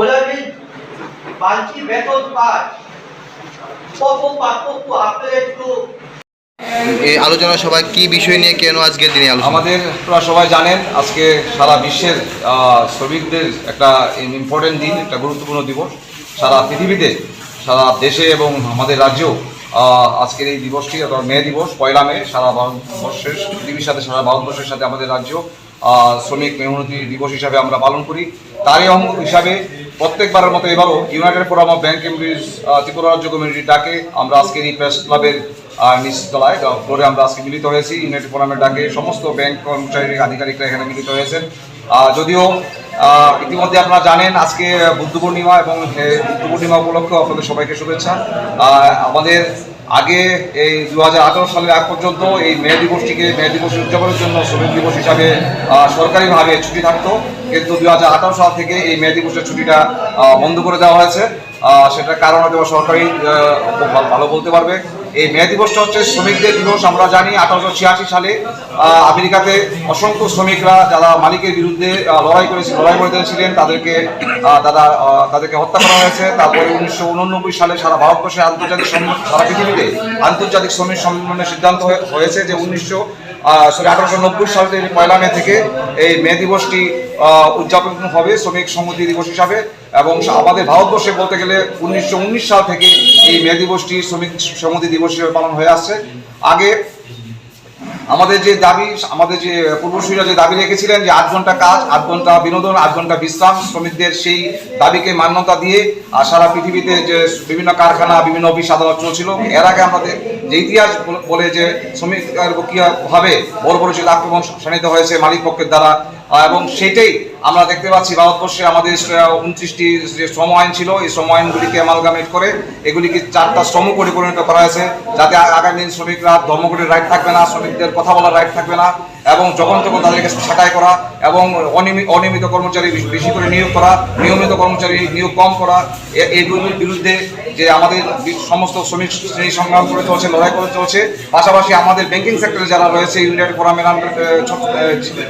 ওরা যে বাড়তি বেতন পায় কত পার্থক্য আপনার একটু এই আলোচনা সভায় কি বিষয় নিয়ে কেন আজকের দিনে আলোচনা? আমাদের আপনারা সবাই জানেন আজকে সারা বিশ্বের শ্রমিকদের একটা ইম্পর্টেন্ট দিন, একটা গুরুত্বপূর্ণ দিবস। সারা পৃথিবীতে, সারা দেশে এবং আমাদের রাজ্যেও আজকের এই দিবসটি অর্থাৎ মে দিবস, 1 মে সারা ভারতবর্ষের পৃথিবীর সাথে, সারা ভারতবর্ষের সাথে আমাদের রাজ্য শ্রমিক মেহনতি দিবস হিসাবে আমরা পালন করি। তারই অঙ্গ হিসাবে প্রত্যেকবারের মতো এবারও United forum of bank employees Tripura রাজ্য কমিউনিটির ডাকে আমরা আজকের এই প্রেস ক্লাবের নিচতলায় ফ্লোরে আমরা আজকে মিলিত হয়েছি। ইউনাইটেড ফোরামের ডাকে সমস্ত ব্যাংক কর্মচারী আধিকারিকরা এখানে মিলিত হয়েছেন। যদিও ইতিমধ্যে আপনারা জানেন আজকে বুদ্ধ পূর্ণিমা, এবং বুদ্ধ পূর্ণিমা উপলক্ষে আপনাদের সবাইকে শুভেচ্ছা। আমাদের আগে এই 2018 সালের আগ পর্যন্ত এই মে দিবস উদযাপনের জন্য শ্রমিক দিবস হিসাবে সরকারিভাবে ছুটি থাকতো, কিন্তু 2018 সাল থেকে এই মে দিবসের ছুটিটা বন্ধ করে দেওয়া হয়েছে। সেটার কারণ হয়তো সরকারি ভালো বলতে পারবে। এই মে দিবসটা হচ্ছে শ্রমিকদের দিবস। আমরা জানি 1886 সালে আমেরিকাতে অসংখ্য শ্রমিকরা যারা মালিকের বিরুদ্ধে লড়াই করেছিলেন তাদেরকে হত্যা করা হয়েছে। তারপরে 1989 সালে সারা ভারতবর্ষে সারা পৃথিবীতে আন্তর্জাতিক শ্রমিক সম্মেলনের সিদ্ধান্ত হয়েছে যে 1890 সালের 1 মে থেকে এই মে দিবসটি উদযাপন হবে শ্রমিক সংহতি দিবস হিসাবে। এবং আমাদের ভারতবর্ষে বলতে গেলে 1919 সাল থেকে এই মে দিবসটি শ্রমিক সংহতি দিবস হিসেবে পালন হয়ে আসছে। আগে আমাদের যে পূর্বসূরীরা যে দাবি রেখেছিলেন যে 8 ঘন্টা কাজ, 8 ঘন্টা বিনোদন, 8 ঘন্টা বিশ্রাম, শ্রমিকদের সেই দাবিকে মান্যতা দিয়ে সারা পৃথিবীতে যে বিভিন্ন কারখানা, বিভিন্ন অফিস আদালত চলছিল। এর আগে আমাদের যে ইতিহাস বলে যে শ্রমিকের কিভাবে বড় বড় যে আক্রমণ শানিত হয়েছে মালিক পক্ষের দ্বারা, এবং সেটাই আমরা দেখতে পাচ্ছি ভারতবর্ষে আমাদের 29টি যে শ্রম আইন ছিল, এই শ্রম আইনগুলিকে অ্যামালগামেট করে এগুলিকে 4টা শ্রম কোডে পরিণত করা হয়েছে, যাতে আগামী দিন শ্রমিকরা ধর্মঘটের রাইট থাকবে না, শ্রমিকদের কথা বলার রাইট থাকবে না, এবং যখন তখন তাদেরকে ছাঁটাই করা, এবং অনিয়মিত কর্মচারী বেশি করে নিয়োগ করা, নিয়মিত কর্মচারী নিয়োগ কম করা, এইগুলির বিরুদ্ধে যে আমাদের সমস্ত শ্রমিক শ্রেণী সংগ্রাম করে চলছে, লড়াই করে চলছে। পাশাপাশি আমাদের ব্যাংকিং সেক্টরে যারা রয়েছে ইউনাইটেড ফোরামের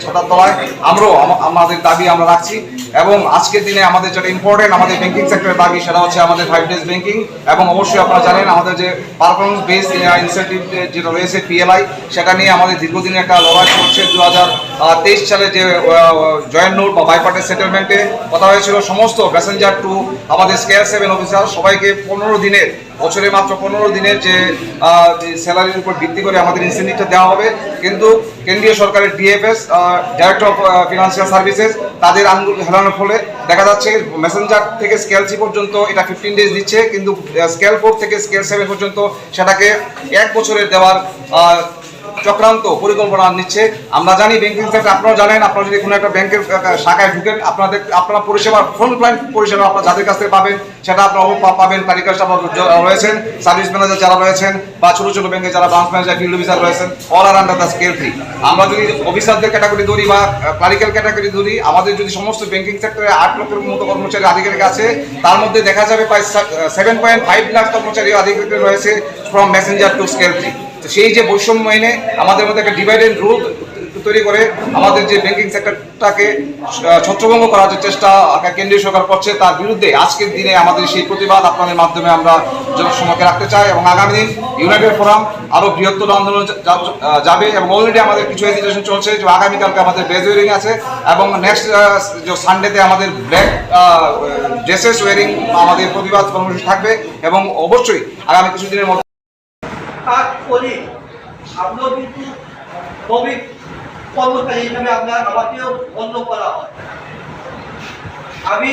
ছাতার তলায় আমরাও আমাদের দাবি আমরা রাখছি। এবং আজকের দিনে আমাদের যেটা ইম্পর্টেন্ট আমাদের ব্যাংকিং সেক্টরের দাবি, সেটা হচ্ছে আমাদের 5 ডেজ ব্যাংকিং। এবং অবশ্যই আপনারা জানেন আমাদের যে পারফরমেন্স বেস ইনসেন্টিভ যেটা রয়েছে PLI, সেটা নিয়ে আমাদের দীর্ঘদিনের একটা লড়াই চলছে। 2023 সালে যে জয়েন্ট নোট বা বাইপার্টিস সেটেলমেন্টে কথা হয়েছিল সমস্ত প্যাসেঞ্জার টু আমাদের স্কেল 7 অফিসার সবাইকে 15 দিনের, বছরে মাত্র 15 দিনের যে স্যালারির উপর ভিত্তি করে আমাদের ইনসেন্টিভটা দেওয়া হবে। কিন্তু কেন্দ্রীয় সরকারের DFS director of financial services তাদের আঙুল হেলানোর ফলে দেখা যাচ্ছে মেসেঞ্জার থেকে স্কেল 3 পর্যন্ত এটা 15 ডেজ দিচ্ছে, কিন্তু স্কেল 4 থেকে স্কেল 7 পর্যন্ত সেটাকে 1 বছরের দেওয়ার চক্রান্ত পরিকল্পনা নিচ্ছে। আমরা জানি ব্যাংকিং সেক্টর, আপনারা জানেন, আপনারা যদি কোনো একটা ব্যাংকের শাখায় ঢুকেন আপনারা পরিষেবা, ফ্রন্ট লাইন পরিষেবা আপনারা যাদের কাছ থেকে পাবেন সেটা আপনারা পাবেন তালিকা রয়েছেন, সার্ভিস ম্যানেজার যারা রয়েছেন, বা ছোট ছোট ব্যাংকে যারা ব্রাঞ্চ ম্যানেজার, ফিল্ড অফিসার রয়েছেন, all are under the scale 3। আমরা যদি অফিসারদের ক্যাটাগরি ধরি বা ক্লারিক্যাল ক্যাটাগরি ধরি, আমাদের যদি সমস্ত ব্যাংকিং সেক্টরে 8 লক্ষের মতো কর্মচারী আধিকারিক আছে, তার মধ্যে দেখা যাবে প্রায় 7.5 লাখ কর্মচারী আধিকারিক রয়েছে ফ্রম মেসেঞ্জার টু স্কেল 3। তো সেই যে বৈষম্য এনে আমাদের মধ্যে একটা ডিভাইড এন্ড রুল তৈরি করে আমাদের যে ব্যাংকিং সেক্টরটাকে ছত্রভঙ্গ করার যে চেষ্টা কেন্দ্রীয় সরকার করছে, তার বিরুদ্ধে আজকের দিনে আমাদের সেই প্রতিবাদ আপনাদের মাধ্যমে আমরা জনসমক্ষে রাখতে চাই। এবং আগামী দিন ইউনাইটেড ফোরাম আরও বৃহত্তর আন্দোলন যাবে, এবং অলরেডি আমাদের কিছু এজিটেশন চলছে। যে আগামীকালকে আমাদের বেজ ওয়ারিং আছে, এবং নেক্সট যে সানডেতে আমাদের ব্ল্যাক ড্রেসেস ওয়ারিং আমাদের প্রতিবাদ কর্মসূচি থাকবে। এবং অবশ্যই আগামী কিছুদিনের মধ্যে কাজ করি আমরাও কিন্তু শ্রমিক কর্মচারী হিসাবে আমাকেও গণ্য করা হয়। আমি